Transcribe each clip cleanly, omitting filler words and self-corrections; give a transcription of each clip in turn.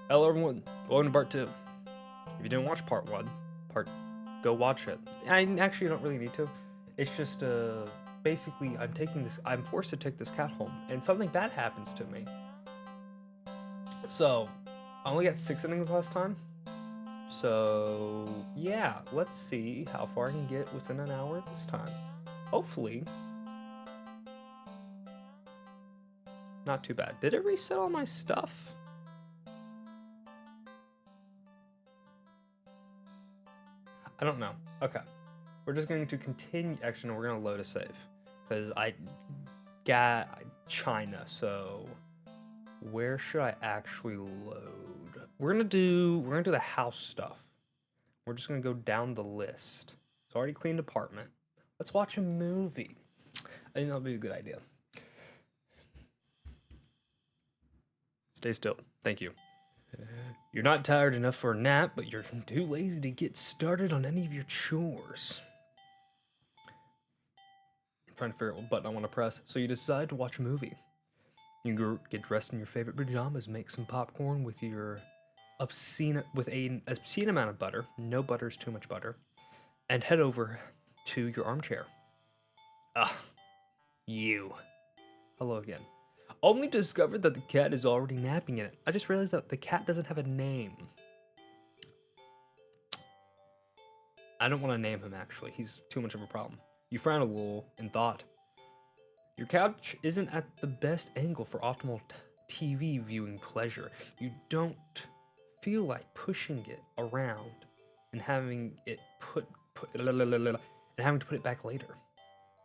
Hello everyone, welcome to part 2. If you didn't watch part 1, go watch it. I actually don't really need to. It's just, basically I'm forced to take this cat home, and something bad happens to me. So, I only got 6 innings last time. So, yeah, let's see how far I can get within an hour this time. Hopefully, not too bad. Did it reset all my stuff? I don't know. Okay. We're just going to continue. Actually, no, we're going to load a save. Because I got China, so where should I actually load? We're gonna do the house stuff. We're just gonna go down the list. It's already cleaned apartment. Let's watch a movie. I think that'll be a good idea. Stay still. Thank you. You're not tired enough for a nap, but you're too lazy to get started on any of your chores. I'm trying to figure out what button I want to press. So you decide to watch a movie. You get dressed in your favorite pajamas, make some popcorn with an obscene amount of butter. No butter is too much butter. And head over to your armchair. You. Hello again. Only to discover that the cat is already napping in it. I just realized that the cat doesn't have a name. I don't want to name him, actually. He's too much of a problem. You frown a little in thought. Your couch isn't at the best angle for optimal TV viewing pleasure. You don't feel like pushing it around and having it and having to put it back later.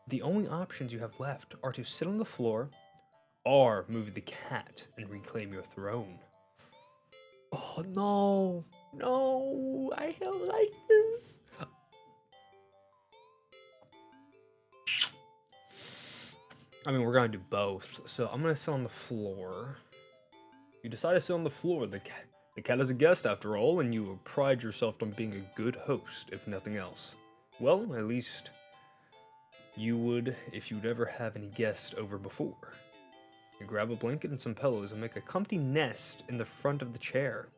The only options you have left are to sit on the floor or move the cat and reclaim your throne. Oh no, no, I don't like this. I mean, we're gonna do both, so I'm gonna sit on the floor. You decide to sit on the floor. The cat is a guest after all, and you pride yourself on being a good host, if nothing else. Well, at least you would if you'd ever have any guests over before. You grab a blanket and some pillows and make a comfy nest in the front of the chair.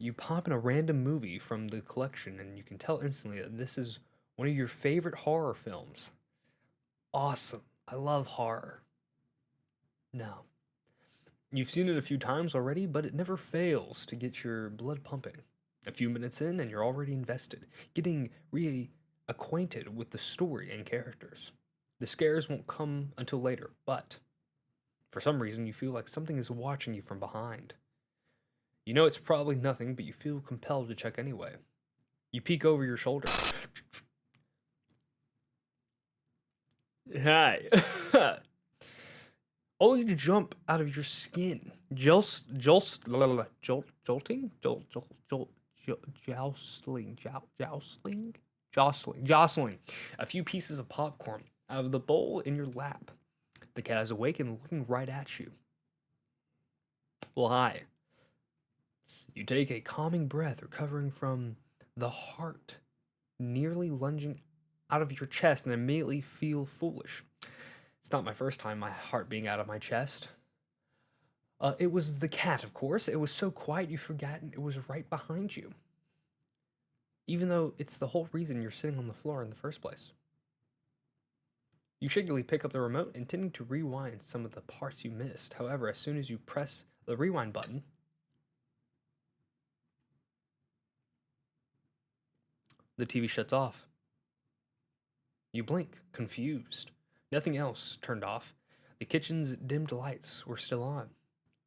You pop in a random movie from the collection, and you can tell instantly that this is one of your favorite horror films. Awesome. I love horror. No. You've seen it a few times already, but it never fails to get your blood pumping. A few minutes in, and you're already invested, getting reacquainted with the story and characters. The scares won't come until later, but for some reason, you feel like something is watching you from behind. You know it's probably nothing, but you feel compelled to check anyway. You peek over your shoulder. Hi. Only to jump out of your skin. Jostling. A few pieces of popcorn out of the bowl in your lap. The cat is awake and looking right at you. Well, hi. You take a calming breath, recovering from the heart nearly lunging out of your chest, and immediately feel foolish. It's not my first time my heart being out of my chest. It was the cat, of course. It was so quiet you've forgotten it was right behind you. Even though it's the whole reason you're sitting on the floor in the first place. You shakily pick up the remote, intending to rewind some of the parts you missed. However, as soon as you press the rewind button, the TV shuts off. You blink, confused. Nothing else turned off. The kitchen's dimmed lights were still on.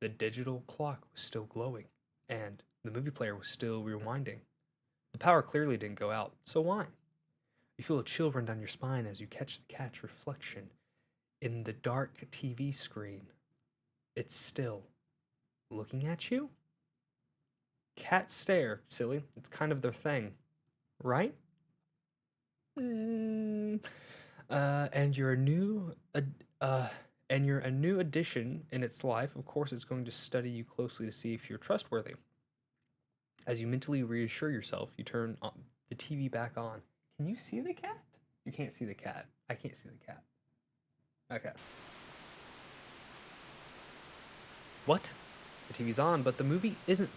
The digital clock was still glowing, and the movie player was still rewinding. The power clearly didn't go out, so why? You feel a chill run down your spine as you catch the cat's reflection in the dark TV screen. It's still looking at you? Cats stare, silly. It's kind of their thing, right? And you're a new addition in its life. Of course, it's going to study you closely to see if you're trustworthy. As you mentally reassure yourself, you turn the TV back on. Can you see the cat? You can't see the cat. I can't see the cat. Okay. What? The TV's on, but the movie isn't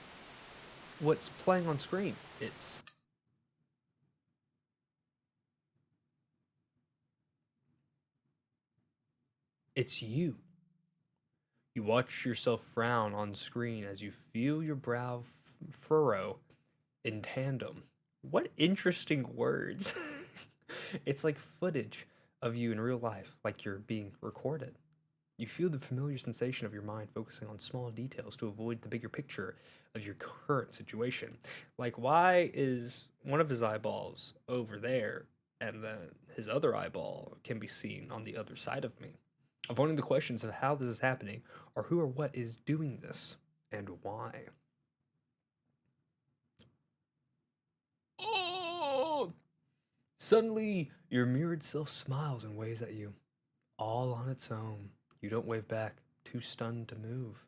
what's playing on screen. It's you. You watch yourself frown on screen as you feel your brow furrow in tandem. What interesting words. It's like footage of you in real life, like you're being recorded. You feel the familiar sensation of your mind focusing on small details to avoid the bigger picture of your current situation. Like, why is one of his eyeballs over there and then his other eyeball can be seen on the other side of me? Avoiding the questions of how this is happening or who or what is doing this and why. Oh! Suddenly, your mirrored self smiles and waves at you, all on its own. You don't wave back, too stunned to move.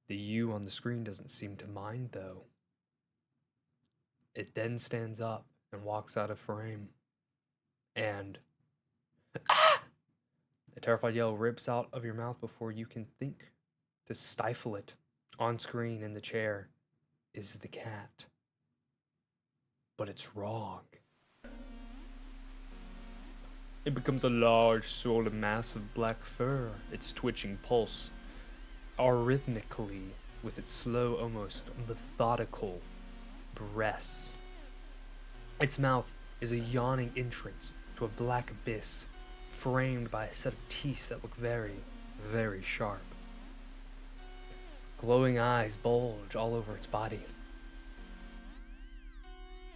The you on the screen doesn't seem to mind, though. It then stands up and walks out of frame. And a terrified yell rips out of your mouth before you can think to stifle it. On screen in the chair is the cat. But it's wrong. It becomes a large, swollen mass of black fur, its twitching pulse, arrhythmically with its slow, almost methodical breaths. Its mouth is a yawning entrance to a black abyss, framed by a set of teeth that look very, very sharp. Glowing eyes bulge all over its body.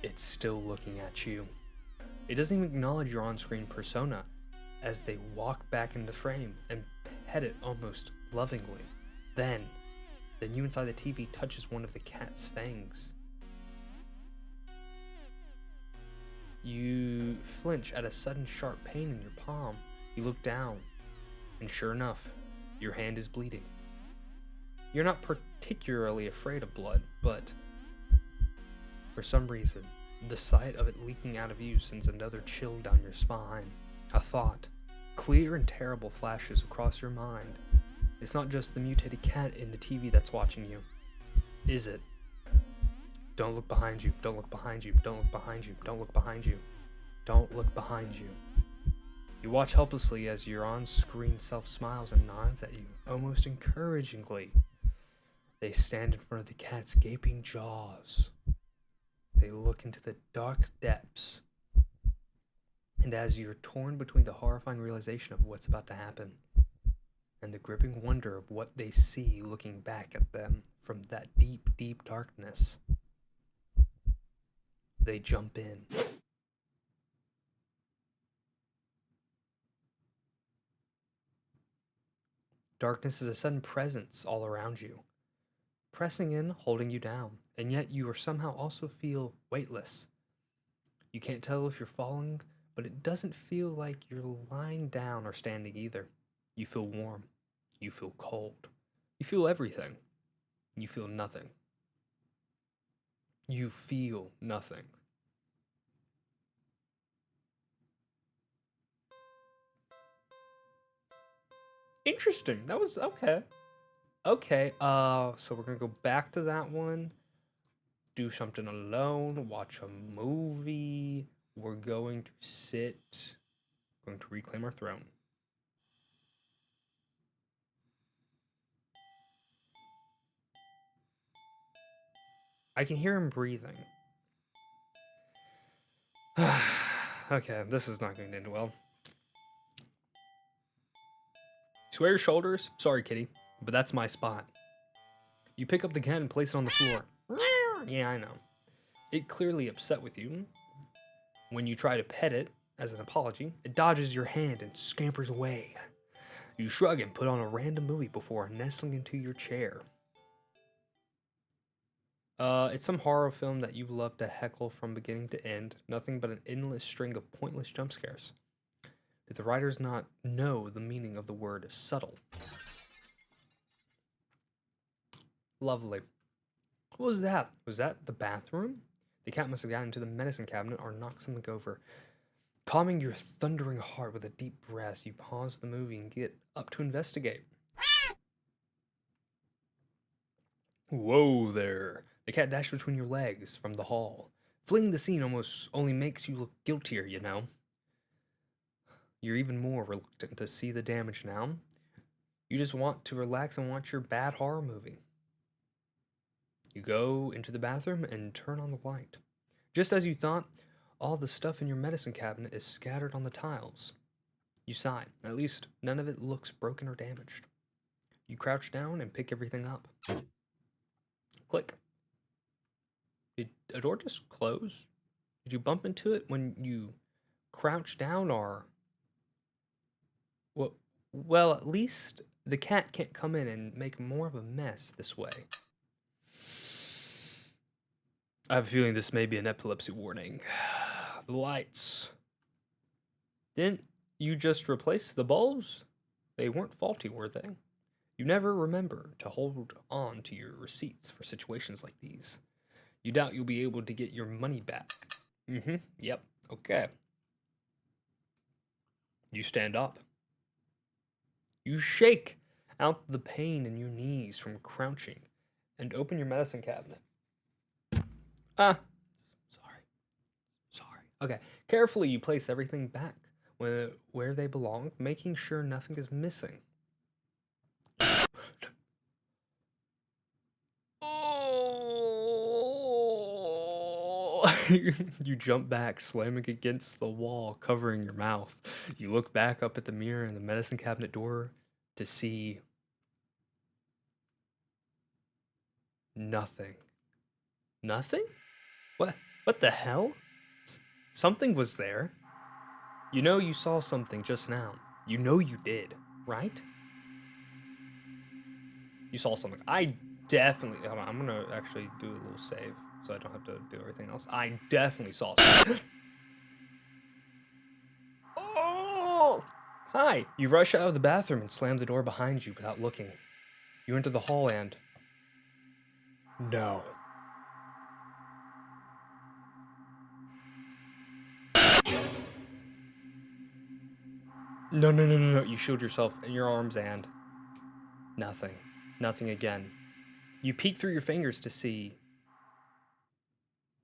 It's still looking at you. It doesn't even acknowledge your on-screen persona as they walk back into frame and pet it almost lovingly. Then you inside the TV touches one of the cat's fangs. You flinch at a sudden sharp pain in your palm. You look down, and sure enough, your hand is bleeding. You're not particularly afraid of blood, but for some reason, the sight of it leaking out of you sends another chill down your spine. A thought, clear and terrible, flashes across your mind. It's not just the mutated cat in the TV that's watching you. Is it? Don't look behind you. Don't look behind you. Don't look behind you. Don't look behind you. Don't look behind you. You watch helplessly as your on-screen self smiles and nods at you, almost encouragingly. They stand in front of the cat's gaping jaws. They look into the dark depths. And as you're torn between the horrifying realization of what's about to happen and the gripping wonder of what they see looking back at them from that deep, deep darkness, they jump in. Darkness is a sudden presence all around you, pressing in, holding you down, and yet you are somehow also feel weightless. You can't tell if you're falling, but it doesn't feel like you're lying down or standing either. You feel warm. You feel cold. You feel everything. You feel nothing. You feel nothing. Interesting. That was okay. Okay, so we're gonna go back to that one. Do something alone, watch a movie. We're going to going to reclaim our throne. I can hear him breathing. Okay, this is not going to end well. Square your shoulders. Sorry, kitty, but that's my spot. You pick up the cat and place it on the floor. Yeah, I know. It clearly upset with you. When you try to pet it as an apology, it dodges your hand and scampers away. You shrug and put on a random movie before nestling into your chair. It's some horror film that you love to heckle from beginning to end. Nothing but an endless string of pointless jump scares. Did the writers not know the meaning of the word subtle? Lovely. What was that? Was that the bathroom? The cat must have gotten into the medicine cabinet or knocked something over. Calming your thundering heart with a deep breath, you pause the movie and get up to investigate. Whoa there. The cat dashed between your legs from the hall. Fleeing the scene almost only makes you look guiltier, you know. You're even more reluctant to see the damage now. You just want to relax and watch your bad horror movie. You go into the bathroom and turn on the light. Just as you thought, all the stuff in your medicine cabinet is scattered on the tiles. You sigh. At least none of it looks broken or damaged. You crouch down and pick everything up. Click. Did a door just close? Did you bump into it when you crouched down, or... Well, at least the cat can't come in and make more of a mess this way. I have a feeling this may be an epilepsy warning. The lights. Didn't you just replace the bulbs? They weren't faulty, were they? You never remember to hold on to your receipts for situations like these. You doubt you'll be able to get your money back. Yep, okay. You stand up. You shake out the pain in your knees from crouching and open your medicine cabinet. Sorry. Okay, carefully you place everything back where they belong, making sure nothing is missing. Oh! You jump back, slamming against the wall, covering your mouth. You look back up at the mirror in the medicine cabinet door to see nothing. Nothing? What the hell? Something was there. You know you saw something just now. You know you did, right? You saw something. I definitely... Hold on, I'm gonna actually do a little save so I don't have to do everything else. I definitely saw something. Oh! Hi! You rush out of the bathroom and slam the door behind you without looking. You enter the hall and... No. No. You shield yourself in your arms and... Nothing. Nothing again. You peek through your fingers to see...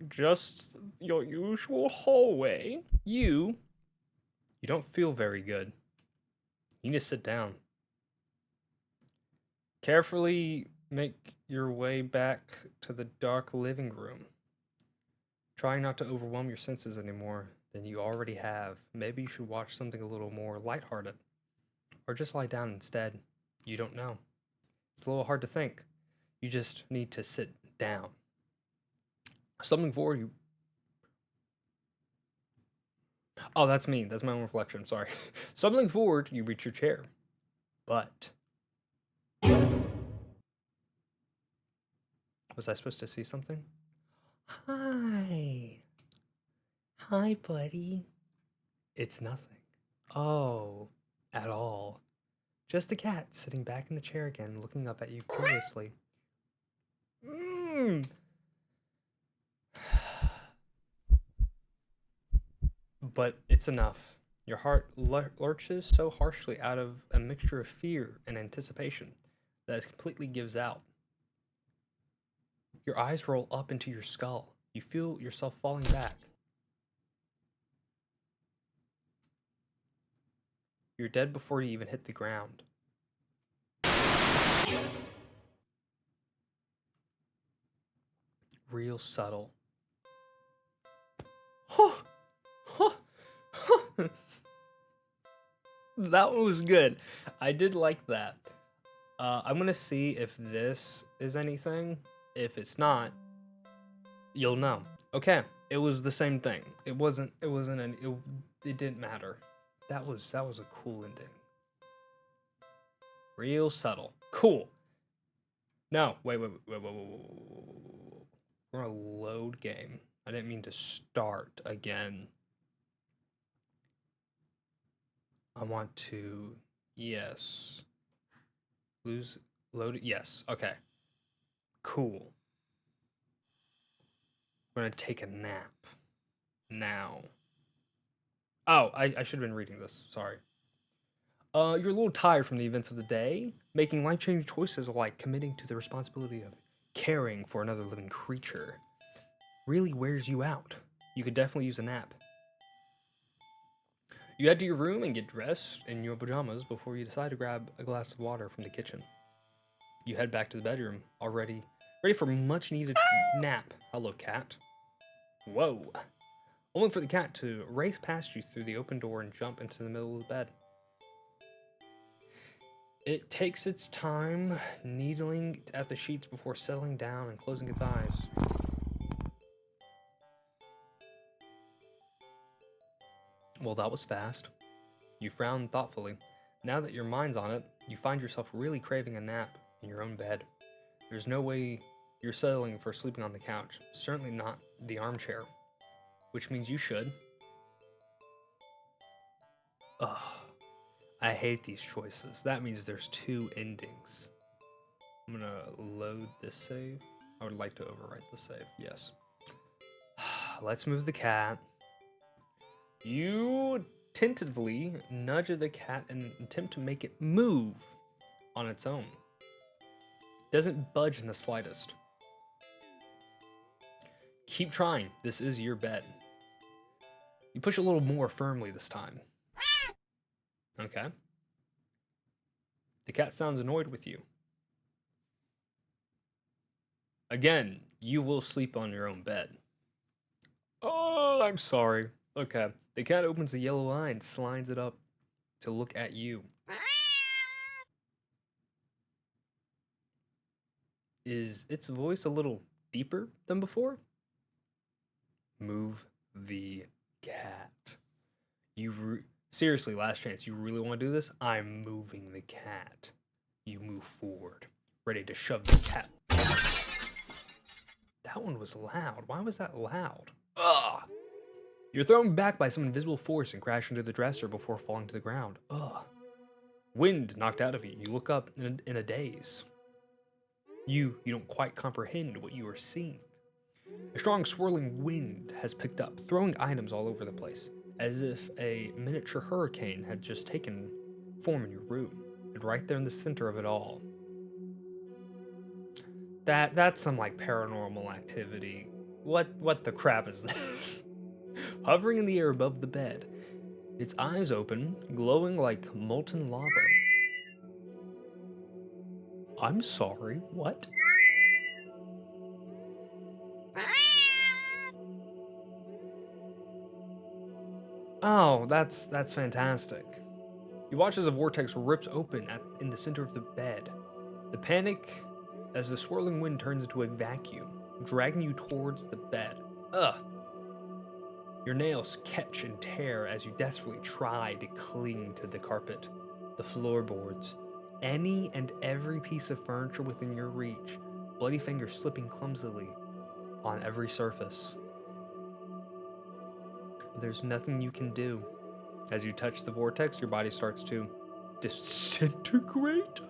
Just your usual hallway. You don't feel very good. You need to sit down. Carefully make your way back to the dark living room. Trying not to overwhelm your senses anymore than you already have. Maybe you should watch something a little more lighthearted. Or just lie down instead. You don't know. It's a little hard to think. You just need to sit down. Stumbling forward, you... Oh, that's me. That's my own reflection. Sorry. Stumbling forward, you reach your chair. But... Was I supposed to see something? Hi. Hi, buddy. It's nothing. Oh, at all. Just the cat sitting back in the chair again, looking up at you curiously. But it's enough. Your heart lurches so harshly out of a mixture of fear and anticipation that it completely gives out. Your eyes roll up into your skull. You feel yourself falling back. You're dead before you even hit the ground. Real subtle. That one was good. I did like that. I'm gonna see if this is anything. If it's not, you'll know. Okay, it was the same thing. It didn't matter. That was a cool ending. Real subtle. Cool. No, wait. We're gonna load game. I didn't mean to start again. I want to, yes. Load it, yes, okay. Cool. We're gonna take a nap. Now. Oh, I should have been reading this, sorry. You're a little tired from the events of the day. Making life-changing choices like committing to the responsibility of caring for another living creature really wears you out. You could definitely use a nap. You head to your room and get dressed in your pajamas before you decide to grab a glass of water from the kitchen. You head back to the bedroom, already ready for a much needed nap. Hello, cat. Whoa. Only for the cat to race past you through the open door and jump into the middle of the bed. It takes its time, needling at the sheets before settling down and closing its eyes. Well, that was fast. You frown thoughtfully. Now that your mind's on it, you find yourself really craving a nap in your own bed. There's no way you're settling for sleeping on the couch, certainly not the armchair, which means you should. Ugh, I hate these choices. That means there's two endings. I'm gonna load this save. I would like to overwrite the save, yes. Let's move the cat. You tentatively nudge the cat in an attempt to make it move on its own. Doesn't budge in the slightest. Keep trying. This is your bed. You push a little more firmly this time. Okay. The cat sounds annoyed with you. Again, you will sleep on your own bed. Oh, I'm sorry. Okay. The cat opens the yellow eye and slides it up to look at you. Is its voice a little deeper than before? Move the cat. Seriously, last chance. You really want to do this? I'm moving the cat. You move forward, ready to shove the cat. That one was loud. Why was that loud? Ugh. You're thrown back by some invisible force and crash into the dresser before falling to the ground. Ugh. Wind knocked out of you. You look up in a daze. You don't quite comprehend what you are seeing. A strong swirling wind has picked up, throwing items all over the place, as if a miniature hurricane had just taken form in your room, and right there in the center of it all. That's some like paranormal activity. What the crap is this? Hovering in the air above the bed, its eyes open, glowing like molten lava. I'm sorry, what? Oh, that's fantastic. You watch as a vortex rips open in the center of the bed. The panic as the swirling wind turns into a vacuum, dragging you towards the bed. Ugh. Your nails catch and tear as you desperately try to cling to the carpet, the floorboards, any and every piece of furniture within your reach, bloody fingers slipping clumsily on every surface. There's nothing you can do. As you touch the vortex, your body starts to disintegrate.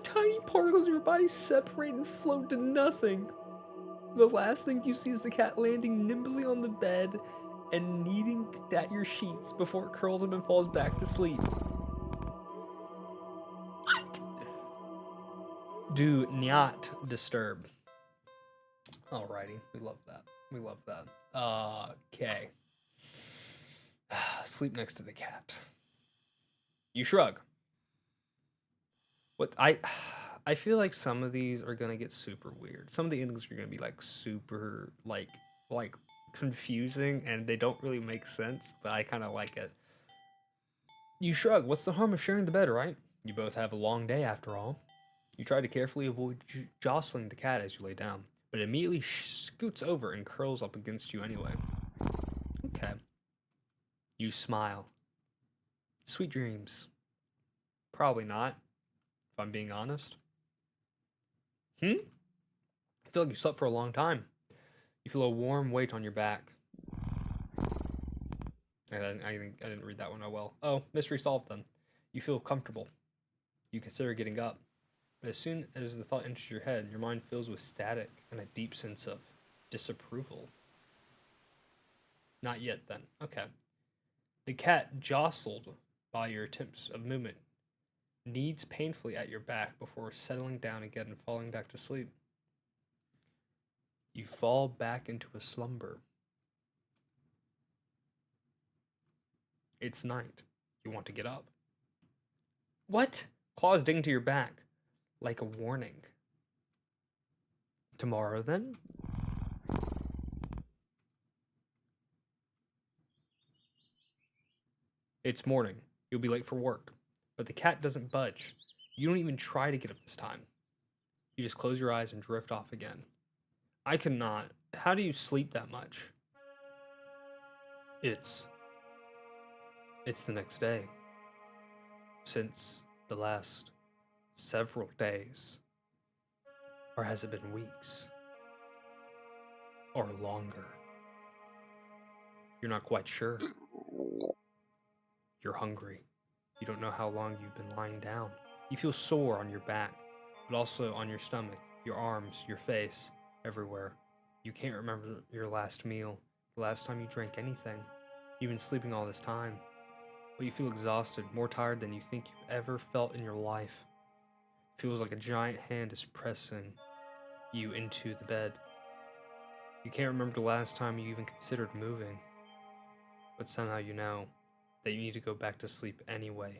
Tiny particles of your body separate and float to nothing. The last thing you see is the cat landing nimbly on the bed and kneading at your sheets before it curls up and falls back to sleep. What? Do not disturb. Alrighty, we love that. We love that. Okay. Sleep next to the cat. You shrug. What I feel like some of these are gonna get super weird. Some of the endings are gonna be like super like confusing and they don't really make sense, but I kind of like it. You shrug. What's the harm of sharing the bed, right? You both have a long day after all. You try to carefully avoid jostling the cat as you lay down, but it immediately scoots over and curls up against you anyway. Okay. You smile. Sweet dreams. Probably not, if I'm being honest. I feel like you slept for a long time. You feel a warm weight on your back. I didn't read that one. Oh well. Oh, mystery solved then. You feel comfortable. You consider getting up. But as soon as the thought enters your head, your mind fills with static and a deep sense of disapproval. Not yet then. Okay. The cat, jostled by your attempts of movement, kneads painfully at your back before settling down again and falling back to sleep. You fall back into a slumber. It's night. You want to get up. What? Claws dig into your back, like a warning. Tomorrow, then? It's morning. You'll be late for work. But the cat doesn't budge. You don't even try to get up this time. You just close your eyes and drift off again. I cannot. How do you sleep that much? It's the next day. Since the last several days. Or has it been weeks? Or longer? You're not quite sure. You're hungry. You don't know how long you've been lying down. You feel sore on your back, but also on your stomach, your arms, your face, everywhere. You can't remember your last meal, the last time you drank anything. You've been sleeping all this time, but you feel exhausted, more tired than you think you've ever felt in your life. It feels like a giant hand is pressing you into the bed. You can't remember the last time you even considered moving, but somehow you know that you need to go back to sleep anyway.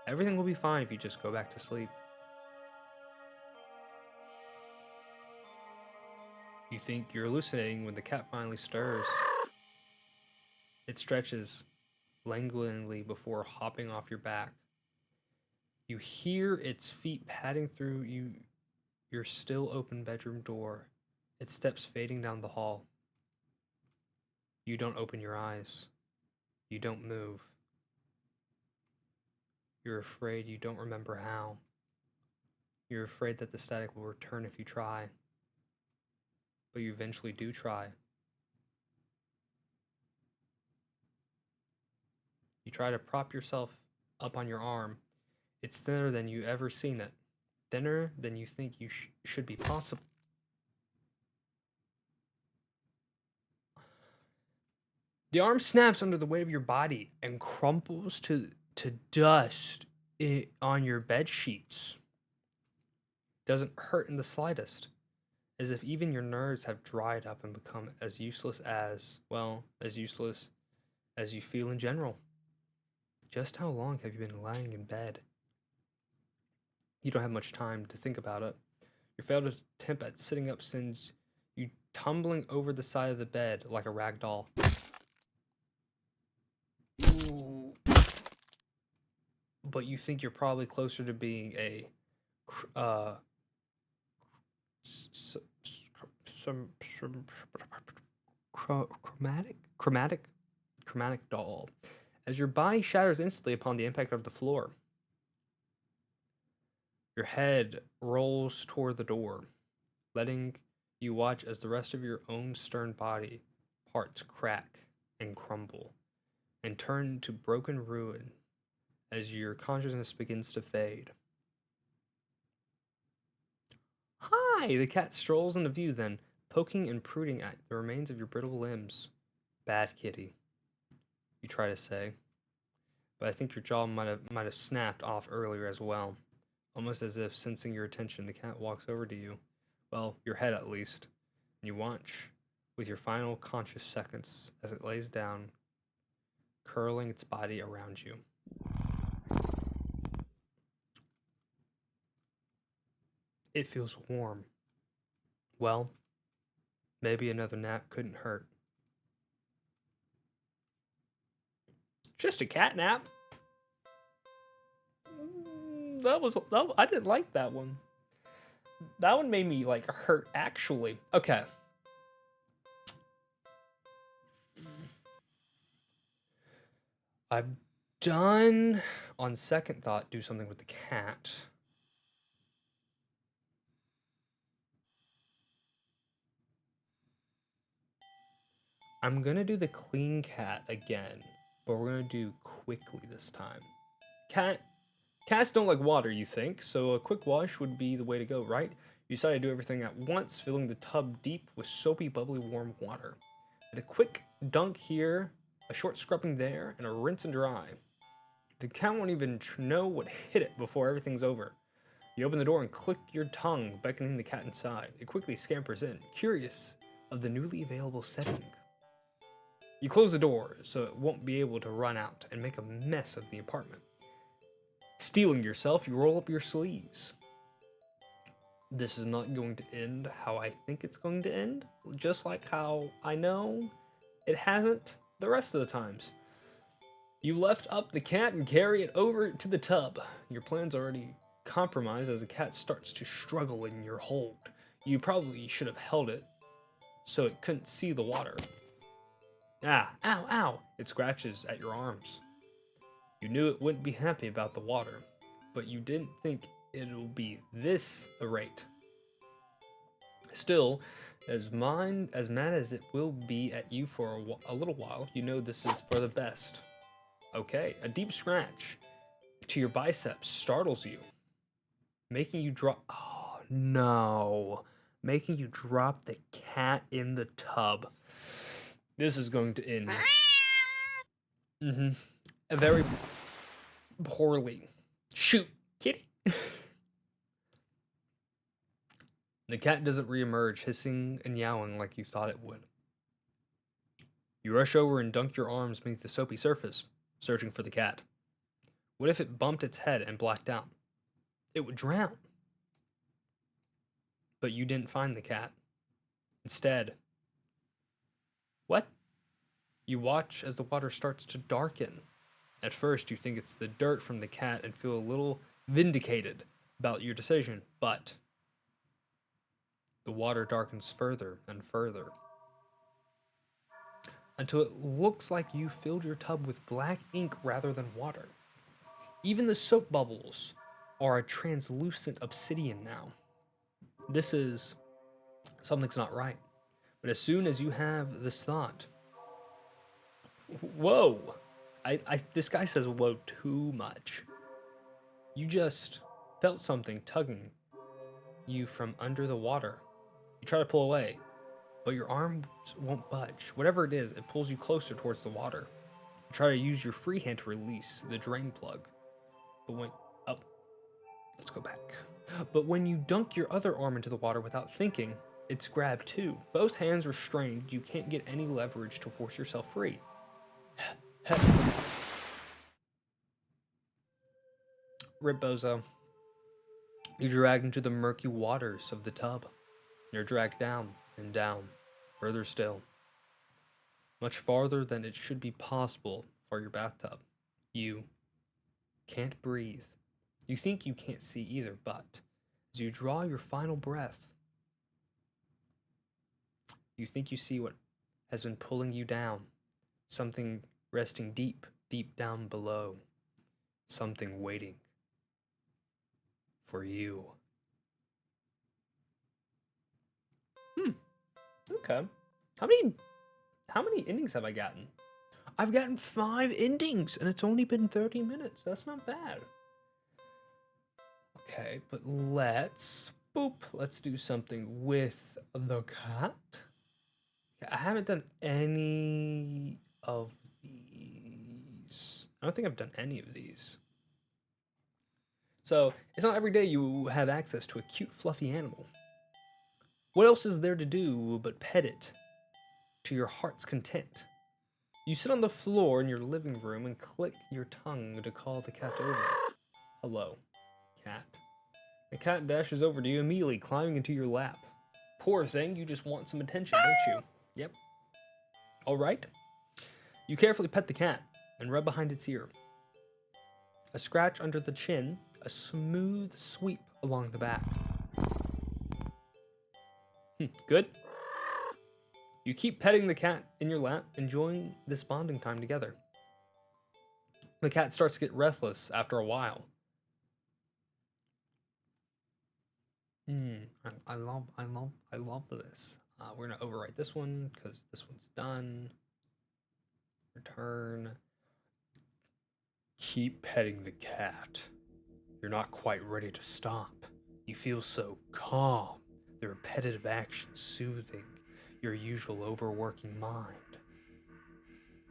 Everything will be fine if you just go back to sleep. You think you're hallucinating when the cat finally stirs. It stretches languidly before hopping off your back. You hear its feet padding through your still open bedroom door, its steps fading down the hall. You don't open your eyes. You don't move. You're afraid you don't remember how. You're afraid that the static will return if you try. But you eventually do try. You try to prop yourself up on your arm. It's thinner than you ever seen it. Thinner than you think you should be possible. The arm snaps under the weight of your body and crumples to dust on your bed sheets. Doesn't hurt in the slightest, as if even your nerves have dried up and become as useless as you feel in general. Just how long have you been lying in bed? You don't have much time to think about it. Your failed attempt at sitting up sends you tumbling over the side of the bed like a rag doll. Ooh. But you think you're probably closer to being a chromatic doll, as your body shatters instantly upon the impact of the floor. Your head rolls toward the door, letting you watch as the rest of your own stern body parts crack and crumble and turn to broken ruin as your consciousness begins to fade. Hi! The cat strolls into view then, poking and prodding at the remains of your brittle limbs. Bad kitty, you try to say, but I think your jaw might have snapped off earlier as well. Almost as if sensing your attention, the cat walks over to you. Well, your head at least. And you watch with your final conscious seconds as it lays down, curling its body around you. It feels warm. Well, maybe another nap couldn't hurt. Just a cat nap. I didn't like that one. That one made me like hurt actually. Okay. I've done, on second thought, do something with the cat. I'm gonna do the clean cat again, but we're gonna do quickly this time. Cats don't like water, you think, so a quick wash would be the way to go, right? You decide to do everything at once, filling the tub deep with soapy, bubbly, warm water. And a quick dunk here, a short scrubbing there, and a rinse and dry. The cat won't even know what hit it before everything's over. You open the door and click your tongue, beckoning the cat inside. It quickly scampers in, curious of the newly available setting. You close the door so it won't be able to run out and make a mess of the apartment. Steeling yourself, you roll up your sleeves. This is not going to end how I think it's going to end, just like how I know it hasn't the rest of the times. You lift up the cat and carry it over to the tub. Your plan's already compromised as the cat starts to struggle in your hold. You probably should have held it so it couldn't see the water. Ah, ow, ow! It scratches at your arms. You knew it wouldn't be happy about the water, but you didn't think it'll be this irate. Still, as mad as it will be at you for a little while, you know this is for the best. Okay, a deep scratch to your biceps startles you, making you drop. Oh no! Making you drop the cat in the tub. This is going to end. Very poorly. Shoot, kitty. The cat doesn't reemerge, hissing and yowling like you thought it would. You rush over and dunk your arms beneath the soapy surface, searching for the cat. What if it bumped its head and blacked out? It would drown. But you didn't find the cat. Instead, what? You watch as the water starts to darken. At first, you think it's the dirt from the cat and feel a little vindicated about your decision, but the water darkens further and further until it looks like you filled your tub with black ink rather than water. Even the soap bubbles are a translucent obsidian now. Something's not right. But as soon as you have this thought, whoa, this guy says whoa too much. You just felt something tugging you from under the water. You try to pull away, but your arms won't budge. Whatever it is, it pulls you closer towards the water. You try to use your free hand to release the drain plug. Let's go back. But when you dunk your other arm into the water without thinking, it's grabbed too. Both hands are strained. You can't get any leverage to force yourself free. Rip Bozo. You're dragged into the murky waters of the tub. You're dragged down and down, further still. Much farther than it should be possible for your bathtub. You can't breathe. You think you can't see either, but as you draw your final breath, you think you see what has been pulling you down. Something resting deep, deep down below. Something waiting for you. Okay. How many endings have I gotten? I've gotten 5 endings, and it's only been 30 minutes. That's not bad. Okay, but let's do something with the cat. I haven't done any of these. I don't think I've done any of these. So, it's not every day you have access to a cute, fluffy animal. What else is there to do but pet it to your heart's content? You sit on the floor in your living room and click your tongue to call the cat over. Hello, cat. The cat dashes over to you immediately, climbing into your lap. Poor thing, you just want some attention, don't you? Yep. All right. You carefully pet the cat and rub behind its ear. A scratch under the chin, a smooth sweep along the back. Good. You keep petting the cat in your lap, enjoying this bonding time together. The cat starts to get restless after a while. I love this. We're gonna overwrite this one because this one's done. Return. Keep petting the cat. You're not quite ready to stop. You feel so calm. The repetitive action soothing your usual overworking mind.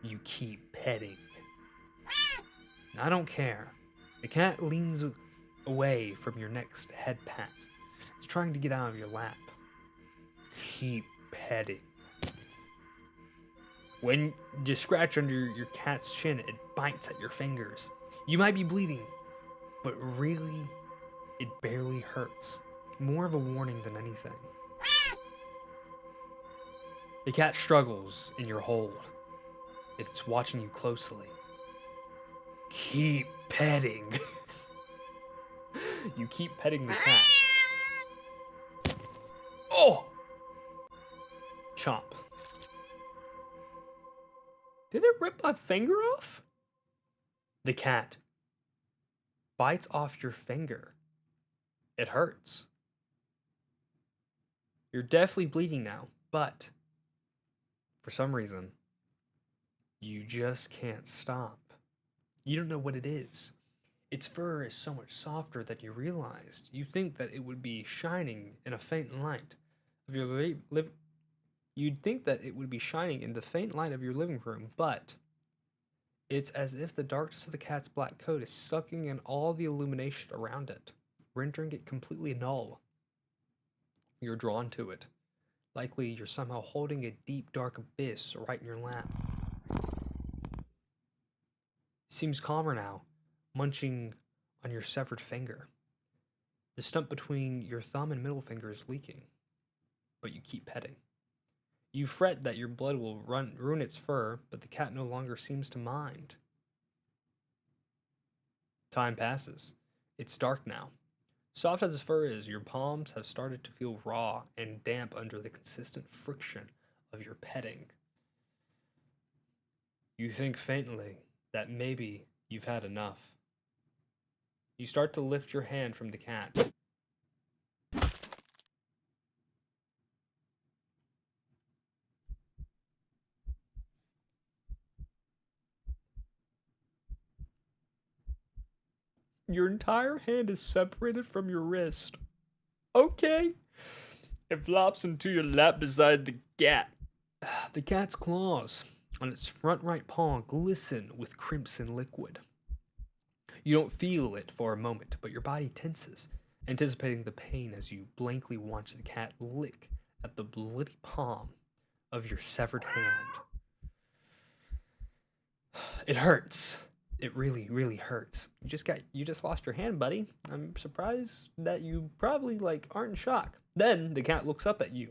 You keep petting. I don't care. The cat leans away from your next head pat. It's trying to get out of your lap. Keep petting. When you scratch under your cat's chin, it bites at your fingers. You might be bleeding, but really, it barely hurts. More of a warning than anything. The cat struggles in your hold. It's watching you closely. Keep petting. You keep petting the cat. Oh! Chomp. Did it rip my finger off? The cat bites off your finger. It hurts. You're definitely bleeding now, but for some reason, you just can't stop. You don't know what it is. Its fur is so much softer than you realized. You think that it would be shining in a faint light of your You'd think that it would be shining in the faint light of your living room, but it's as if the darkness of the cat's black coat is sucking in all the illumination around it, rendering it completely null. You're drawn to it. Likely you're somehow holding a deep, dark abyss right in your lap. It seems calmer now, munching on your severed finger. The stump between your thumb and middle finger is leaking, but you keep petting. You fret that your blood will ruin its fur, but the cat no longer seems to mind. Time passes. It's dark now. Soft as its fur is, your palms have started to feel raw and damp under the consistent friction of your petting. You think faintly that maybe you've had enough. You start to lift your hand from the cat. Your entire hand is separated from your wrist. Okay. It flops into your lap beside the cat. The cat's claws on its front right paw glisten with crimson liquid. You don't feel it for a moment, but your body tenses, anticipating the pain as you blankly watch the cat lick at the bloody palm of your severed hand. It hurts. It really, really hurts. You just lost your hand, buddy. I'm surprised that you probably aren't in shock. Then the cat looks up at you,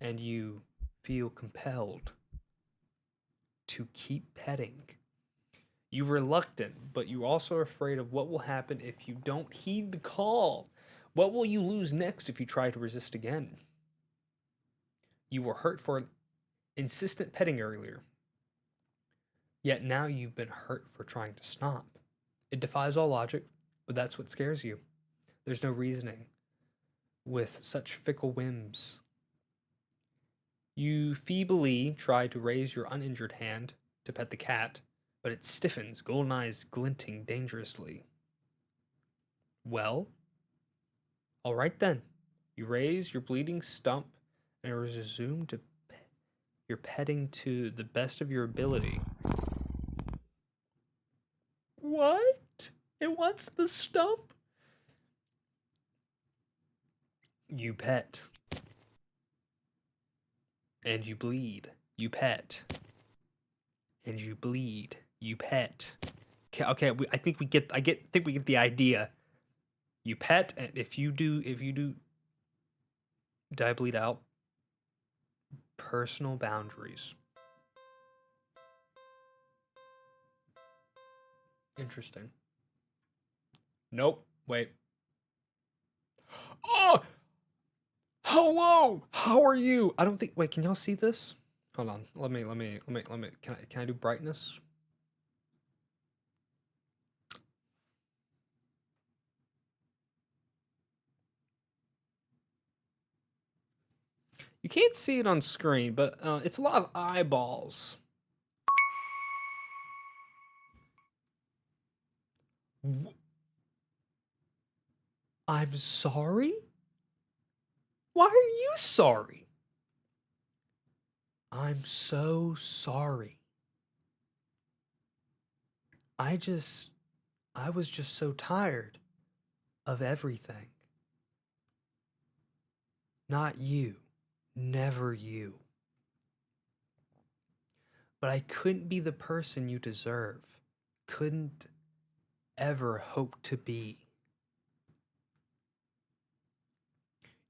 and you feel compelled to keep petting. You're reluctant, but you're also afraid of what will happen if you don't heed the call. What will you lose next if you try to resist again? You were hurt for insistent petting earlier. Yet now you've been hurt for trying to stop. It defies all logic, but that's what scares you. There's no reasoning with such fickle whims. You feebly try to raise your uninjured hand to pet the cat, but it stiffens, golden eyes glinting dangerously. Well, all right then. You raise your bleeding stump and resume to your petting to the best of your ability. What? It wants the stump? You pet. And you bleed. You pet. And you bleed. You pet. Okay, I think we get the idea. You pet, and if you do, did I bleed out? Personal boundaries. Interesting. Nope. Wait. Oh! Hello! How are you? I don't think. Wait, can y'all see this? Hold on. Let me. Can I do brightness? You can't see it on screen, but it's a lot of eyeballs. I'm sorry? Why are you sorry? I'm so sorry. I just, I was just so tired of everything. Not you. Never you. But I couldn't be the person you deserve. Couldn't ever hope to be.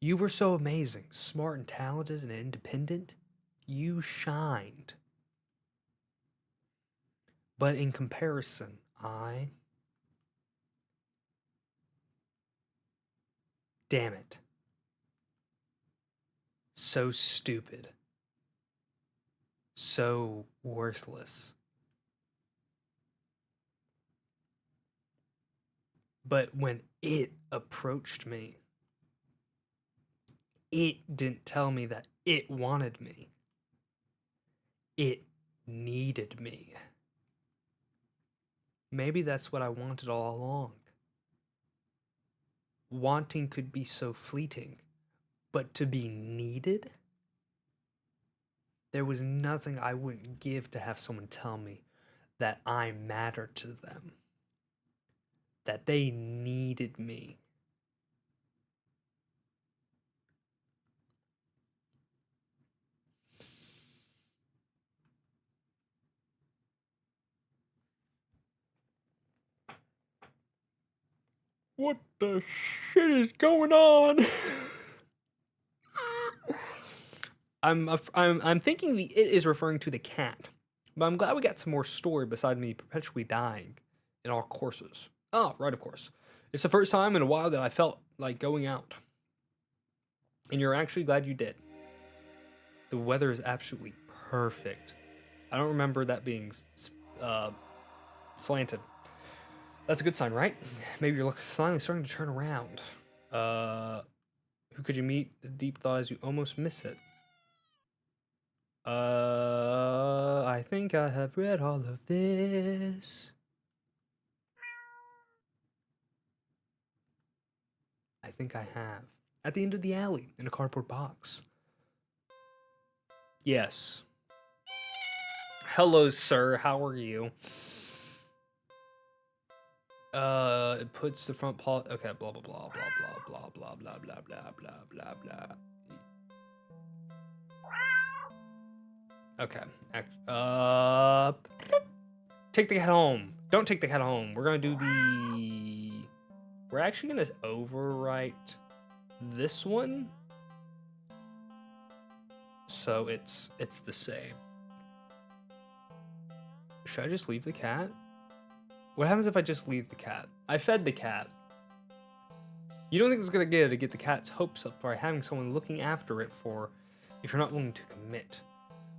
You were so amazing, smart and talented and independent. You shined. But in comparison, damn it. So stupid. So worthless. But when it approached me, it didn't tell me that it wanted me. It needed me. Maybe that's what I wanted all along. Wanting could be so fleeting, but to be needed? There was nothing I wouldn't give to have someone tell me that I mattered to them, that they needed me. What the shit is going on? I'm thinking the it is referring to the cat, but I'm glad we got some more story beside me perpetually dying in our courses. Oh, right, of course. It's the first time in a while that I felt like going out, and you're actually glad you did. The weather is absolutely perfect. I don't remember that being slanted. That's a good sign, right? Maybe you're finally starting to turn around. Who could you meet? The deep thought is you almost miss it. I think I have read all of this. I think I have. At the end of the alley, in a cardboard box. Yes. Hello, sir. How are you? It puts the front paw. Okay, blah blah blah blah blah blah blah blah blah blah blah blah blah. Okay. Take the cat home. Don't take the cat home. We're gonna do the. We're actually gonna overwrite this one, so it's the same. Should I just leave the cat? What happens if I just leave the cat? I fed the cat. You don't think it's a good idea to get the cat's hopes up by having someone looking after it for if you're not willing to commit?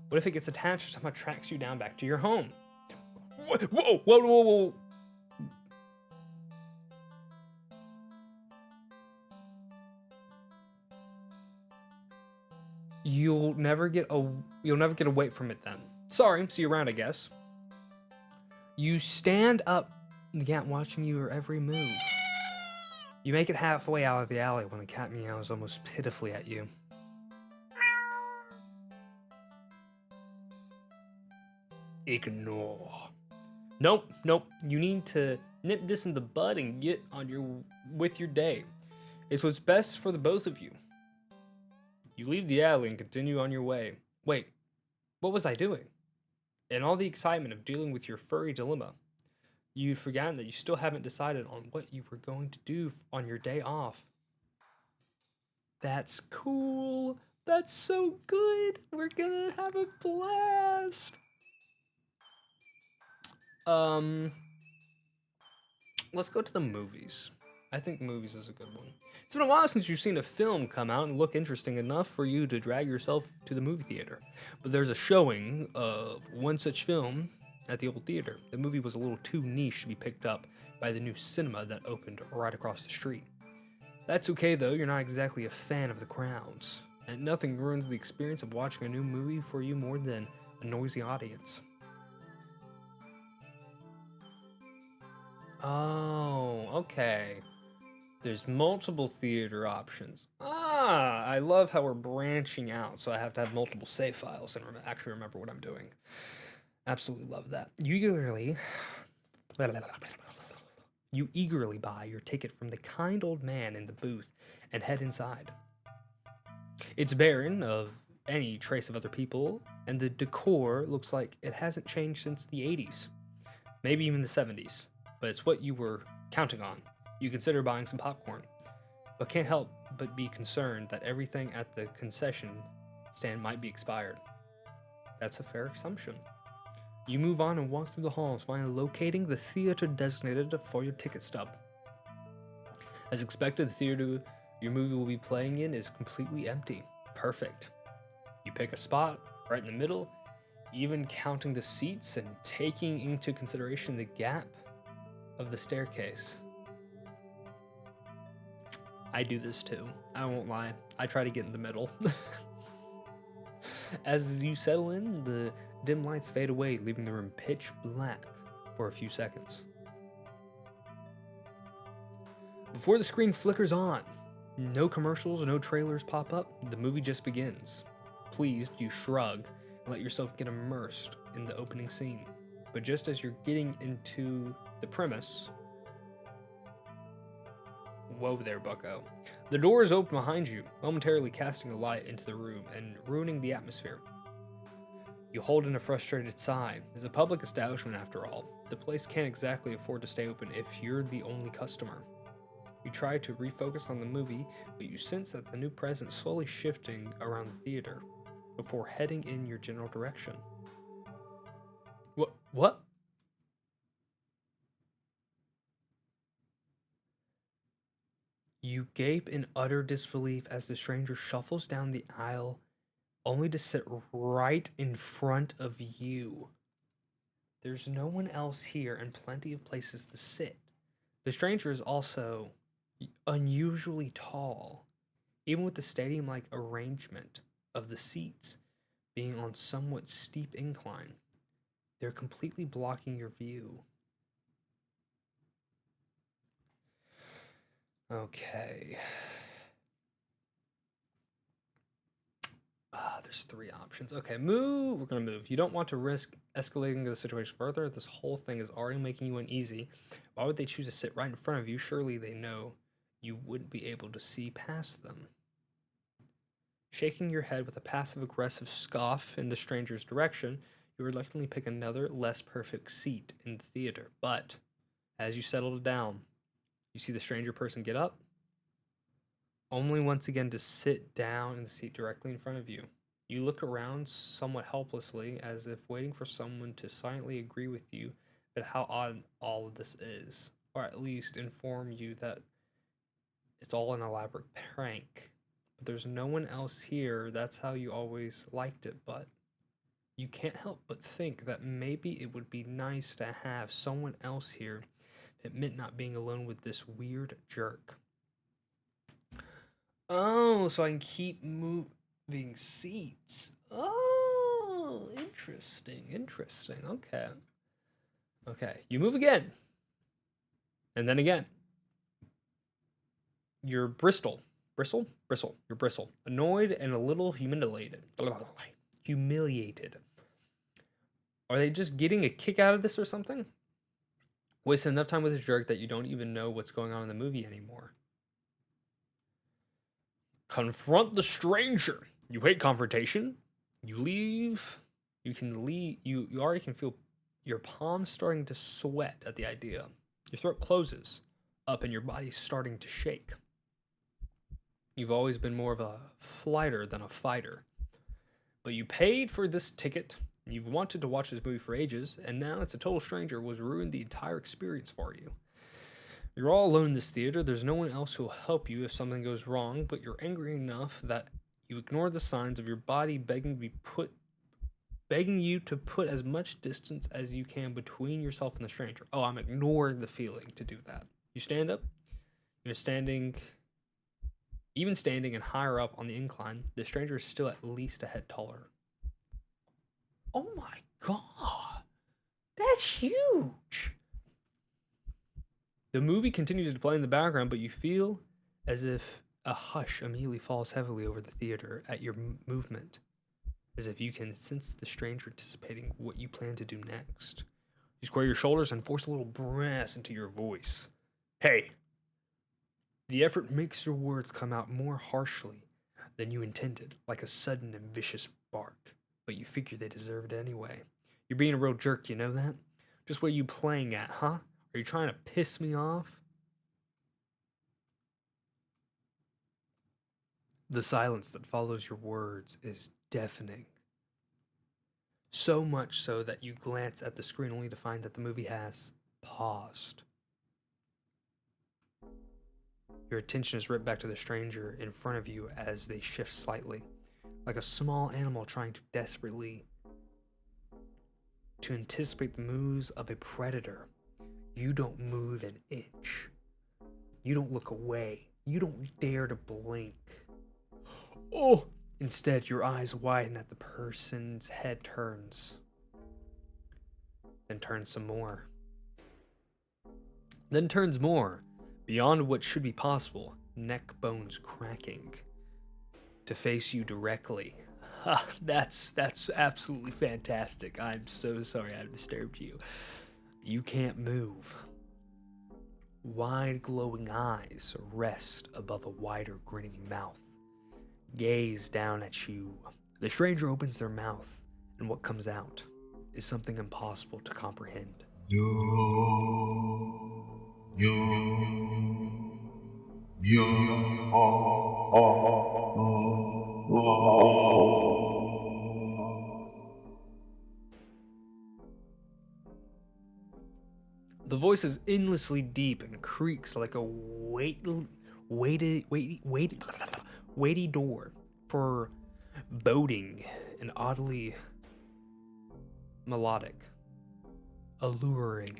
What if it gets attached or somehow tracks you down back to your home? Whoa, whoa, whoa, whoa, whoa. You'll never get away from it then. Sorry, see you around, I guess. You stand up, the cat watching your every move. You make it halfway out of the alley when the cat meows almost pitifully at you. Ignore. Nope. You need to nip this in the bud and get on with your day. It's what's best for the both of you. You leave the alley and continue on your way. Wait, what was I doing? In all the excitement of dealing with your furry dilemma, you'd forgotten that you still haven't decided on what you were going to do on your day off. That's cool. That's so good. We're gonna have a blast. Let's go to the movies. I think movies is a good one. It's been a while since you've seen a film come out and look interesting enough for you to drag yourself to the movie theater. But there's a showing of one such film at the old theater. The movie was a little too niche to be picked up by the new cinema that opened right across the street. That's okay though, you're not exactly a fan of the crowds. And nothing ruins the experience of watching a new movie for you more than a noisy audience. Oh, okay. There's multiple theater options. I love how we're branching out, so I have to have multiple save files and actually remember what I'm doing. Absolutely love that. Usually, You eagerly buy your ticket from the kind old man in the booth and head inside. It's barren of any trace of other people, and the decor looks like it hasn't changed since the 80s, maybe even the 70s, but it's what you were counting on. You consider buying some popcorn, but can't help but be concerned that everything at the concession stand might be expired. That's a fair assumption. You move on and walk through the halls, finally locating the theater designated for your ticket stub. As expected, the theater your movie will be playing in is completely empty. Perfect. You pick a spot right in the middle, even counting the seats and taking into consideration the gap of the staircase. I do this too. I won't lie. I try to get in the middle. As you settle in, the dim lights fade away, leaving the room pitch black for a few seconds. Before the screen flickers on, no commercials, no trailers pop up, the movie just begins. Pleased, you shrug and let yourself get immersed in the opening scene. But just as you're getting into the premise, whoa there, bucko. The door is open behind you, momentarily casting a light into the room and ruining the atmosphere. You hold in a frustrated sigh. It's a public establishment after all. The place can't exactly afford to stay open if you're the only customer. You try to refocus on the movie, but you sense that the new presence slowly shifting around the theater before heading in your general direction. What? You gape in utter disbelief as the stranger shuffles down the aisle, only to sit right in front of you. There's no one else here and plenty of places to sit. The stranger is also unusually tall, even with the stadium-like arrangement of the seats being on somewhat steep incline. They're completely blocking your view. Okay. There's 3 options. Okay, move. We're gonna move. You don't want to risk escalating the situation further. This whole thing is already making you uneasy. Why would they choose to sit right in front of you? Surely they know you wouldn't be able to see past them. Shaking your head with a passive-aggressive scoff in the stranger's direction, you reluctantly pick another, less perfect seat in the theater. But as you settle down, you see the stranger person get up, only once again to sit down in the seat directly in front of you. You look around somewhat helplessly, as if waiting for someone to silently agree with you at how odd all of this is, or at least inform you that it's all an elaborate prank. But there's no one else here. That's how you always liked it, but you can't help but think that maybe it would be nice to have someone else here that meant not being alone with this weird jerk. Oh, so I can keep moving seats. Oh, interesting. Okay, you move again. And then again. You're bristle. You're bristle. Annoyed and a little humiliated. Are they just getting a kick out of this or something? Wasted enough time with this jerk that you don't even know what's going on in the movie anymore. Confront the stranger. You hate confrontation. You leave. You already can feel your palms starting to sweat at the idea. Your throat closes up and your body's starting to shake. You've always been more of a flighter than a fighter. But you paid for this ticket. You've wanted to watch this movie for ages, and now it's a total stranger who has ruined the entire experience for you. You're all alone in this theater. There's no one else who will help you if something goes wrong, but you're angry enough that you ignore the signs of your body begging you to put as much distance as you can between yourself and the stranger. Oh, I'm ignoring the feeling to do that. You stand up. You're standing and higher up on the incline. The stranger is still at least a head taller. Oh my god. That's huge. The movie continues to play in the background, but you feel as if a hush immediately falls heavily over the theater at your movement, as if you can sense the stranger anticipating what you plan to do next. You square your shoulders and force a little brass into your voice. Hey! The effort makes your words come out more harshly than you intended, like a sudden and vicious bark. But you figure they deserve it anyway. You're being a real jerk, you know that? Just where you playing at, huh? Are you trying to piss me off? The silence that follows your words is deafening. So much so that you glance at the screen only to find that the movie has paused. Your attention is ripped back to the stranger in front of you as they shift slightly, like a small animal trying to desperately to anticipate the moves of a predator. You don't move an inch. You don't look away. You don't dare to blink. Oh! Instead, your eyes widen as the person's head turns. Then turns some more. Then turns more, beyond what should be possible, neck bones cracking, to face you directly. Ha, that's absolutely fantastic. I'm so sorry I've disturbed you. You can't move. Wide glowing eyes rest above a wider grinning mouth. Gaze down at you. The stranger opens their mouth, and what comes out is something impossible to comprehend. The voice is endlessly deep and creaks like a weighty door for boding and oddly melodic, alluring.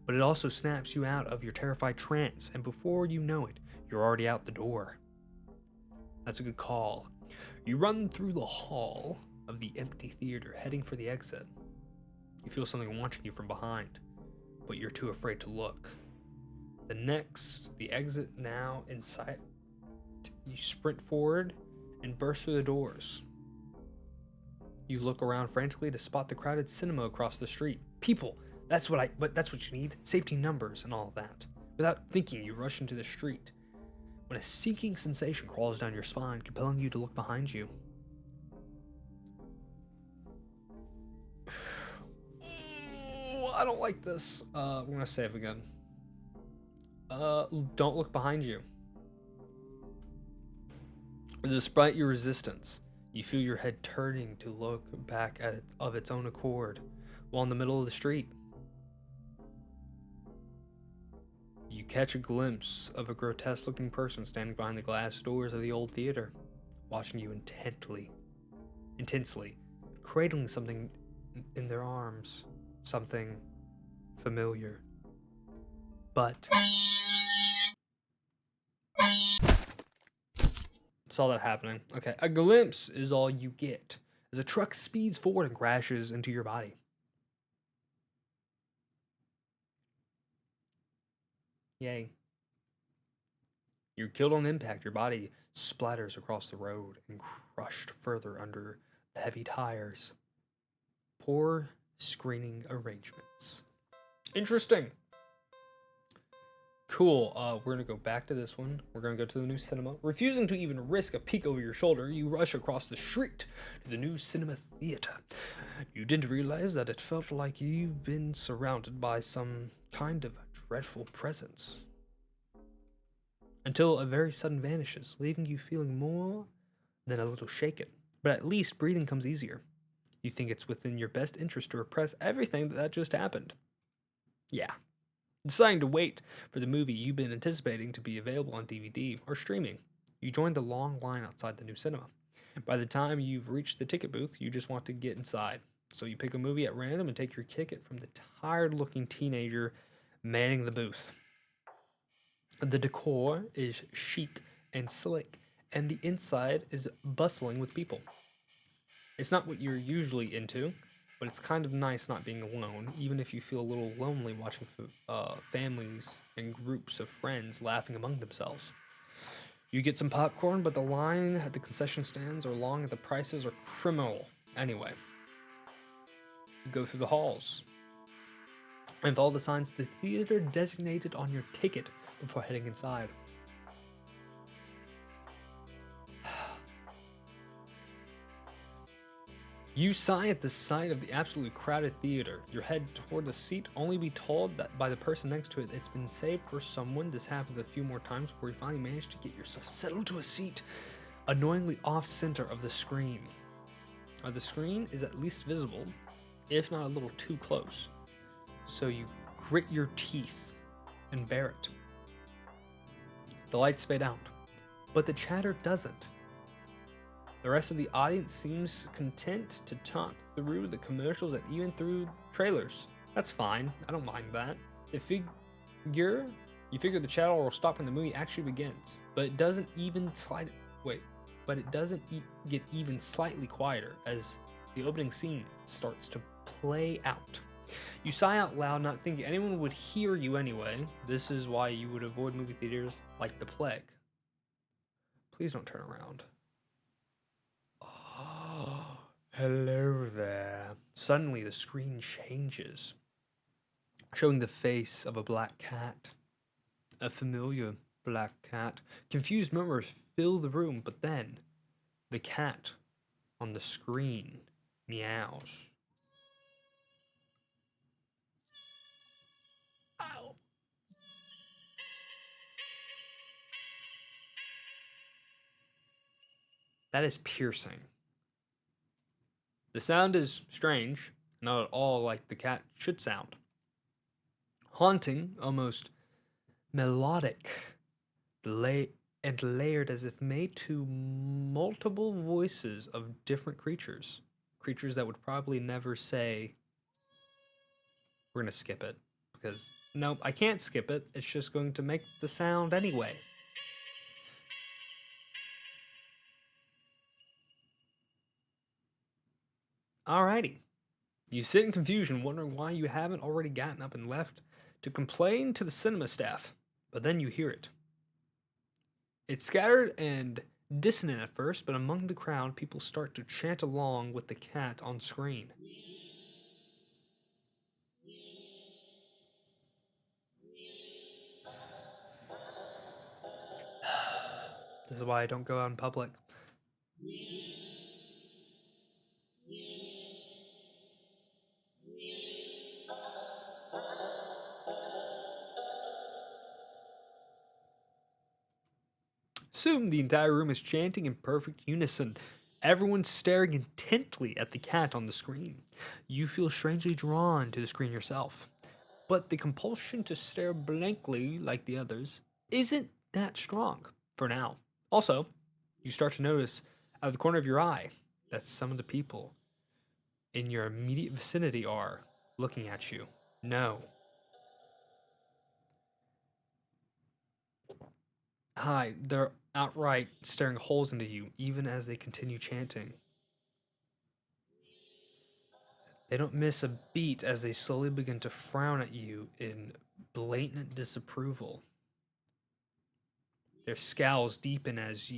But it also snaps you out of your terrified trance, and before you know it, you're already out the door. That's a good call. You run through the hall of the empty theater, heading for the exit. You feel something watching you from behind, but you're too afraid to look. The exit now in sight. You sprint forward and burst through the doors. You look around frantically to spot the crowded cinema across the street. People, that's what you need. Safety numbers and all of that. Without thinking, you rush into the street when a sinking sensation crawls down your spine, compelling you to look behind you. Ooh, I don't like this. We're gonna save again. Don't look behind you. Despite your resistance, you feel your head turning to look back at it of its own accord, while in the middle of the street. You catch a glimpse of a grotesque-looking person standing behind the glass doors of the old theater, watching you intensely, cradling something in their arms, something familiar. But saw that happening. Okay, a glimpse is all you get as a truck speeds forward and crashes into your body. Yay. You're killed on impact. Your body splatters across the road and crushed further under the heavy tires. Poor screening arrangements. Interesting. Cool. We're gonna go back to this one. We're gonna go to the new cinema. Refusing to even risk a peek over your shoulder, you rush across the street to the new cinema theater. You didn't realize that it felt like you've been surrounded by some kind of dreadful presence, until a very sudden vanishes, leaving you feeling more than a little shaken. But at least breathing comes easier. You think it's within your best interest to repress everything that just happened. Yeah. Deciding to wait for the movie you've been anticipating to be available on DVD or streaming, you join the long line outside the new cinema. By the time you've reached the ticket booth, you just want to get inside. So you pick a movie at random and take your ticket from the tired-looking teenager manning the booth. The decor is chic and slick, and the inside is bustling with people. It's not what you're usually into, but it's kind of nice not being alone, even if you feel a little lonely watching families and groups of friends laughing among themselves. You get some popcorn, but the line at the concession stands are long and the prices are criminal. Anyway, you go through the halls. and follow the signs of the theater designated on your ticket before heading inside. You sigh at the sight of the absolutely crowded theater. You head toward the seat, only be told that by the person next to it it's been saved for someone. This happens a few more times before you finally manage to get yourself settled to a seat, annoyingly off-center of the screen. The screen is at least visible, if not a little too close. So you grit your teeth and bear it. The lights fade out, but the chatter doesn't. The rest of the audience seems content to talk through the commercials and even through trailers. That's fine, I don't mind that. You figure the chatter will stop when the movie actually begins, but it doesn't get even slightly quieter as the opening scene starts to play out. You sigh out loud, not thinking anyone would hear you anyway. This is why you would avoid movie theaters like the plague. Please don't turn around. Oh, hello there. Suddenly the screen changes, showing the face of a black cat. A familiar black cat. Confused murmurs fill the room, but then the cat on the screen meows. Ow. That is piercing. The sound is strange, not at all like the cat should sound. Haunting, almost melodic, and layered as if made to multiple voices of different creatures. Creatures that would probably never say, we're gonna skip it. Because, nope, I can't skip it. It's just going to make the sound anyway. Alrighty. You sit in confusion, wondering why you haven't already gotten up and left to complain to the cinema staff. But then you hear it. It's scattered and dissonant at first, but among the crowd, people start to chant along with the cat on screen. This is why I don't go out in public. Soon, the entire room is chanting in perfect unison. Everyone's staring intently at the cat on the screen. You feel strangely drawn to the screen yourself. But the compulsion to stare blankly like the others isn't that strong for now. Also, you start to notice out of the corner of your eye that some of the people in your immediate vicinity are looking at you. No. Hi, they're outright staring holes into you, even as they continue chanting. They don't miss a beat as they slowly begin to frown at you in blatant disapproval. Their scowls deepen as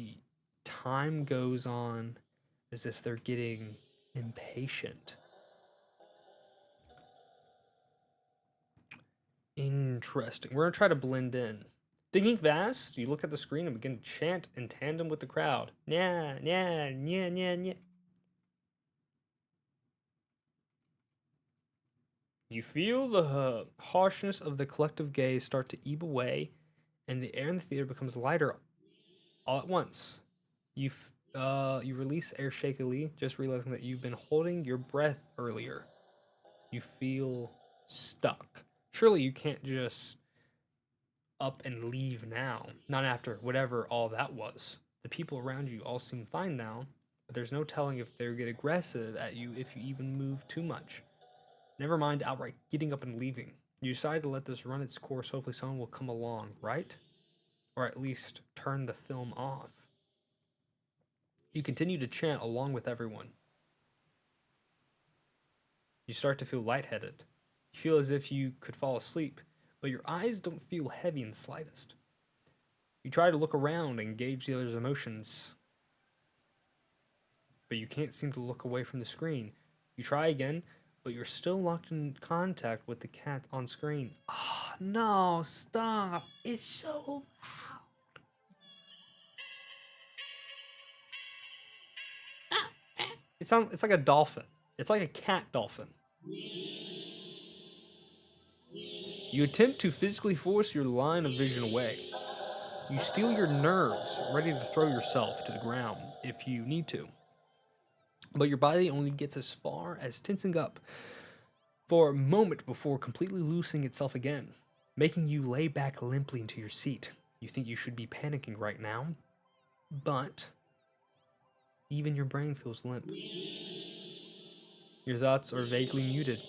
time goes on, as if they're getting impatient. Interesting. We're going to try to blend in. Thinking fast, you look at the screen and begin to chant in tandem with the crowd. Nya, nya, nya, nya, nya. You feel the harshness of the collective gaze start to ebb away, and the air in the theater becomes lighter all at once. You release air shakily, just realizing that you've been holding your breath earlier. You feel stuck. Surely you can't just up and leave now. Not after whatever all that was. The people around you all seem fine now, but there's no telling if they'll get aggressive at you if you even move too much. Never mind outright getting up and leaving. You decide to let this run its course. Hopefully someone will come along, right? Or at least turn the film off. You continue to chant along with everyone. You start to feel lightheaded. You feel as if you could fall asleep, but your eyes don't feel heavy in the slightest. You try to look around and gauge the other's emotions, but you can't seem to look away from the screen. You try again, but you're still locked in contact with the cat on screen. Oh, no, stop. It's so loud. It's like a dolphin. It's like a cat dolphin. You attempt to physically force your line of vision away. You steel your nerves, ready to throw yourself to the ground if you need to. But your body only gets as far as tensing up for a moment before completely loosening itself again, making you lay back limply into your seat. You think you should be panicking right now, but even your brain feels limp. Your thoughts are vaguely muted.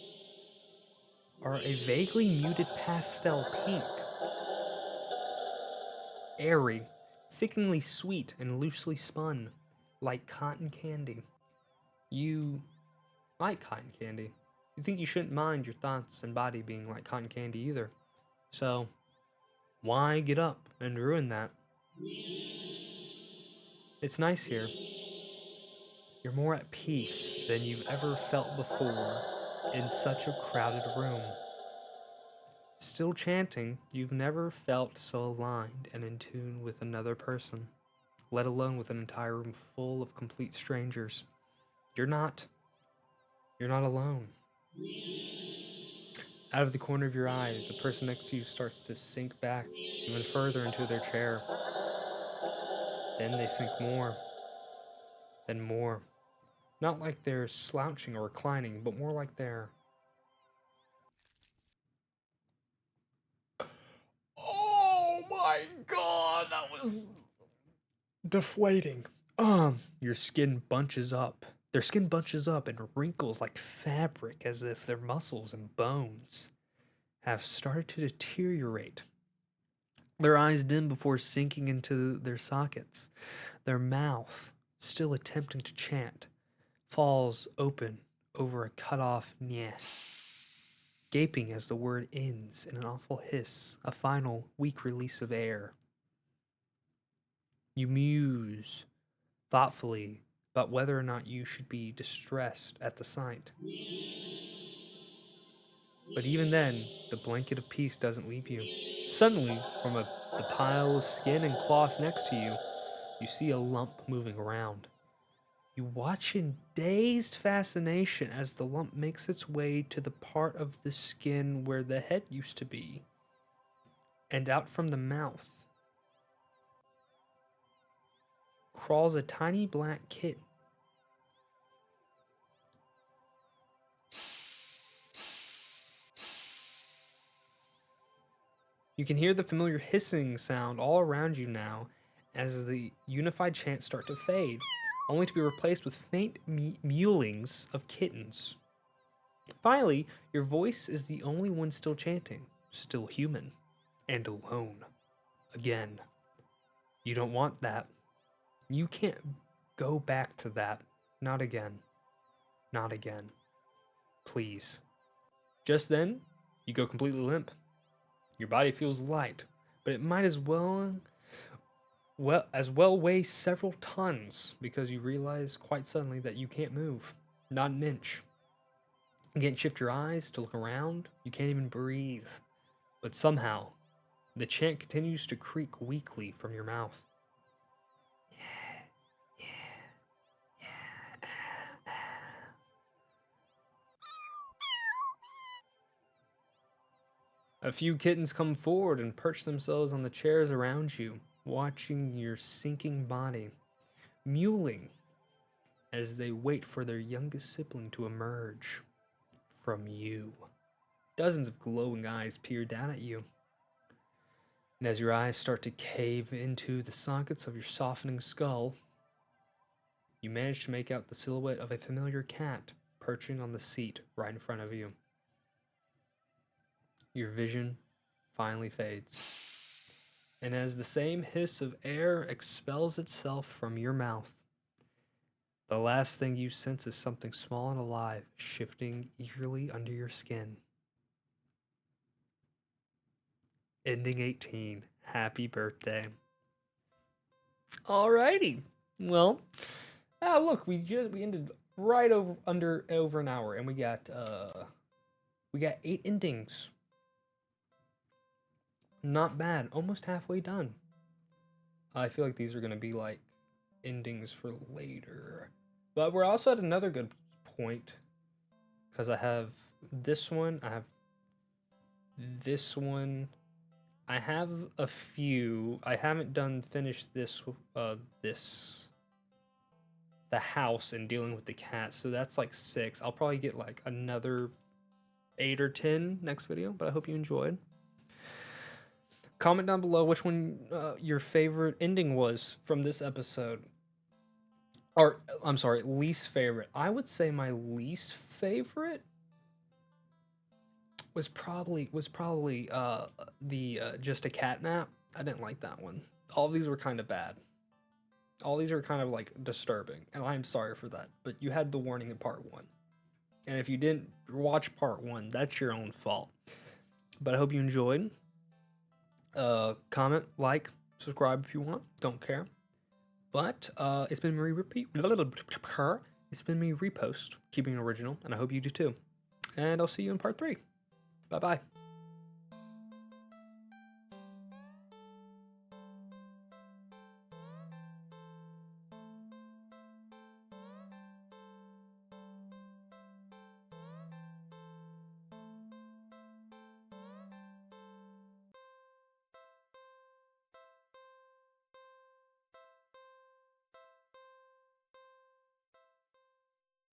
Are a vaguely muted pastel pink. Airy, sickeningly sweet and loosely spun, like cotton candy. You like cotton candy. You think you shouldn't mind your thoughts and body being like cotton candy either. So, why get up and ruin that? It's nice here. You're more at peace than you've ever felt before in such a crowded room. Still chanting, you've never felt so aligned and in tune with another person, let alone with an entire room full of complete strangers. You're not alone. Out of the corner of your eye, the person next to you starts to sink back even further into their chair. Then they sink more, then more. Not like they're slouching or reclining, but more like they're... Oh my god, that was deflating. Your skin bunches up. Their skin bunches up and wrinkles like fabric as if their muscles and bones have started to deteriorate. Their eyes dim before sinking into their sockets. Their mouth, still attempting to chant, falls open over a cut-off nyeh, gaping as the word ends in an awful hiss, a final weak release of air. You muse thoughtfully about whether or not you should be distressed at the sight. But even then, the blanket of peace doesn't leave you. Suddenly, from the pile of skin and cloths next to you, you see a lump moving around. You watch in dazed fascination as the lump makes its way to the part of the skin where the head used to be, and out from the mouth crawls a tiny black kitten. You can hear the familiar hissing sound all around you now as the unified chants start to fade, only to be replaced with faint mewlings of kittens. Finally, your voice is the only one still chanting, still human, and alone. Again. You don't want that. You can't go back to that. Not again. Not again. Please. Just then, you go completely limp. Your body feels light, but it might as well weigh several tons because you realize quite suddenly that you can't move. Not an inch. You can't shift your eyes to look around. You can't even breathe. But somehow, the chant continues to creak weakly from your mouth. A few kittens come forward and perch themselves on the chairs around you, watching your sinking body, mewling as they wait for their youngest sibling to emerge from you. Dozens of glowing eyes peer down at you, and as your eyes start to cave into the sockets of your softening skull, you manage to make out the silhouette of a familiar cat perching on the seat right in front of you. Your vision finally fades, and as the same hiss of air expels itself from your mouth, the last thing you sense is something small and alive shifting eagerly under your skin. Ending 18. Happy birthday. Alrighty. Well, look, we ended right over an hour, and we got 8 endings. Not bad. Almost halfway done. I feel like these are gonna be like endings for later, but we're also at another good point because I have this one. I have this one. I have a few. I haven't finished this the house and dealing with the cat, so that's like 6. I'll probably get like another 8 or 10 next video, but I hope you enjoyed. Comment down below which one your favorite ending was from this episode. Or, I'm sorry, least favorite. I would say my least favorite was probably the just a cat nap. I didn't like that one. All of these were kind of bad. All these are kind of like disturbing, and I'm sorry for that. But you had the warning in part 1, and if you didn't watch part 1, that's your own fault. But I hope you enjoyed. Comment, like, subscribe if you want. Don't care. But it's been me It's been me repost, keeping it original, and I hope you do too. And I'll see you in part 3. Bye bye.